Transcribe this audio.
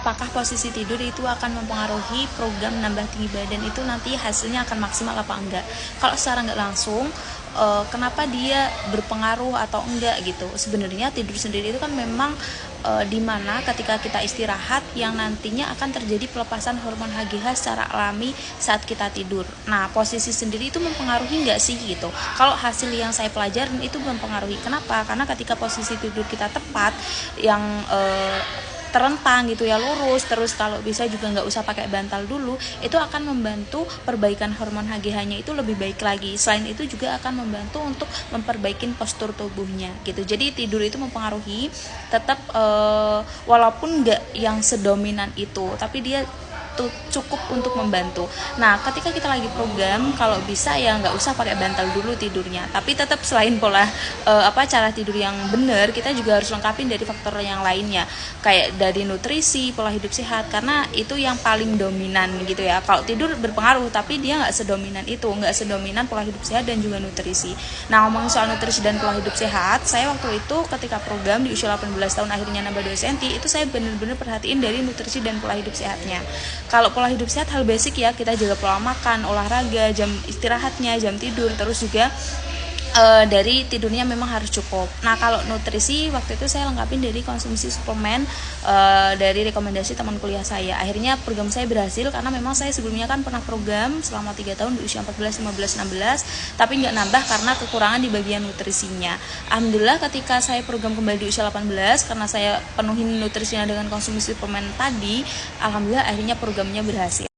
Apakah posisi tidur itu akan mempengaruhi program nambah tinggi badan itu nanti hasilnya akan maksimal apa enggak? Kalau secara nggak langsung, kenapa dia berpengaruh atau enggak gitu? Sebenarnya tidur sendiri itu kan memang dimana ketika kita istirahat yang nantinya akan terjadi pelepasan hormon HGH secara alami saat kita tidur. Nah, posisi sendiri itu mempengaruhi nggak sih gitu? Kalau hasil yang saya pelajarin itu mempengaruhi. Kenapa? Karena ketika posisi tidur kita tepat, yang terentang gitu ya, lurus, terus kalau bisa juga nggak usah pakai bantal dulu, itu akan membantu perbaikan hormon HGH-nya itu lebih baik lagi. Selain itu juga akan membantu untuk memperbaiki postur tubuhnya gitu. Jadi tidur itu mempengaruhi, tetap walaupun nggak yang sedominan itu, tapi dia cukup untuk membantu. Nah, ketika kita lagi program, kalau bisa ya nggak usah pakai bantal dulu tidurnya. Tapi tetap selain pola cara tidur yang benar, kita juga harus lengkapin dari faktor yang lainnya, kayak dari nutrisi, pola hidup sehat, karena itu yang paling dominan gitu ya. Kalau tidur berpengaruh, tapi dia nggak sedominan itu, nggak sedominan pola hidup sehat dan juga nutrisi. Nah, ngomongin soal nutrisi dan pola hidup sehat, saya waktu itu ketika program di usia 18 tahun akhirnya nambah 2 cm, itu saya benar-benar perhatiin dari nutrisi dan pola hidup sehatnya. Kalau pola hidup sehat hal basic ya, kita jaga pola makan, olahraga, jam istirahatnya, jam tidur, terus juga dari tidurnya memang harus cukup. Nah, kalau nutrisi waktu itu saya lengkapin dari konsumsi suplemen dari rekomendasi teman kuliah saya. Akhirnya program saya berhasil karena memang saya sebelumnya kan pernah program selama 3 tahun di usia 14, 15, 16, tapi nggak nambah karena kekurangan di bagian nutrisinya. Alhamdulillah ketika saya program kembali di usia 18, karena saya penuhin nutrisinya dengan konsumsi suplemen tadi, alhamdulillah akhirnya programnya berhasil.